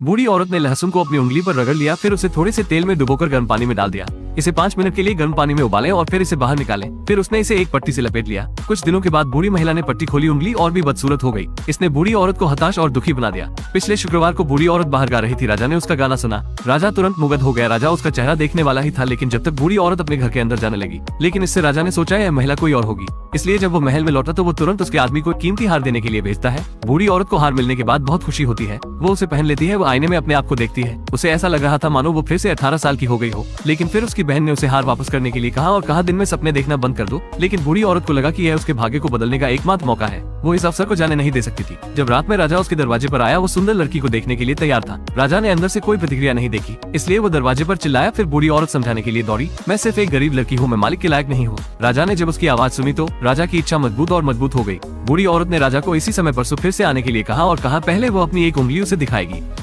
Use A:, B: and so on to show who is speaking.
A: बूढ़ी औरत ने लहसुन को अपनी उंगली पर रगड़ लिया, फिर उसे थोड़े से तेल में डुबोकर गर्म पानी में डाल दिया। इसे 5 मिनट के लिए गर्म पानी में उबालें और फिर इसे बाहर निकालें। फिर उसने इसे एक पट्टी से लपेट लिया। कुछ दिनों के बाद बूढ़ी महिला ने पट्टी खोली, उंगली और भी बदसूरत हो गई। इसने बूढ़ी औरत को हताश और दुखी बना दिया। पिछले शुक्रवार को बूढ़ी औरत बाहर गा रही थी। राजा ने उसका गाना सुना। राजा तुरंत मुग्ध हो गया। राजा उसका चेहरा देखने वाला ही था, लेकिन जब तक बूढ़ी औरत अपने घर के अंदर जाने लगी, लेकिन इससे राजा ने सोचा यह महिला कोई और होगी। इसलिए जब वो महल में लौटा तो वो तुरंत उसके आदमी को कीमती हार देने के लिए भेजता है। बूढ़ी औरत को हार मिलने के बाद बहुत खुशी होती है। वो उसे पहन लेती है। वो आईने में अपने आप को देखती है। उसे ऐसा लग रहा था मानो वो फिर से 18 साल की हो गई हो। लेकिन फिर उसकी बहन ने उसे हार वापस करने के लिए कहा और कहा दिन में सपने देखना बंद कर दो। लेकिन बूढ़ी औरत को लगा कि यह उसके भाग्य को बदलने का एकमात्र मौका है। वो इस अवसर को जाने नहीं दे सकती थी। जब रात में राजा उसके दरवाजे पर आया, वो सुंदर लड़की को देखने के लिए तैयार था। राजा ने अंदर से कोई प्रतिक्रिया नहीं देखी, इसलिए वो दरवाजे पर चिल्लाया। फिर बूढ़ी औरत समझाने के लिए दौड़ी, मैं सिर्फ एक गरीब लड़की हूँ, मैं मालिक के लायक नहीं हूँ। राजा ने जब उसकी आवाज सुनी तो राजा की इच्छा मजबूत और मजबूत हो गई। बूढ़ी औरत ने राजा को इसी समय परसों फिर से आने के लिए कहा और कहा पहले वो अपनी एक उंगली उसे दिखाएगी।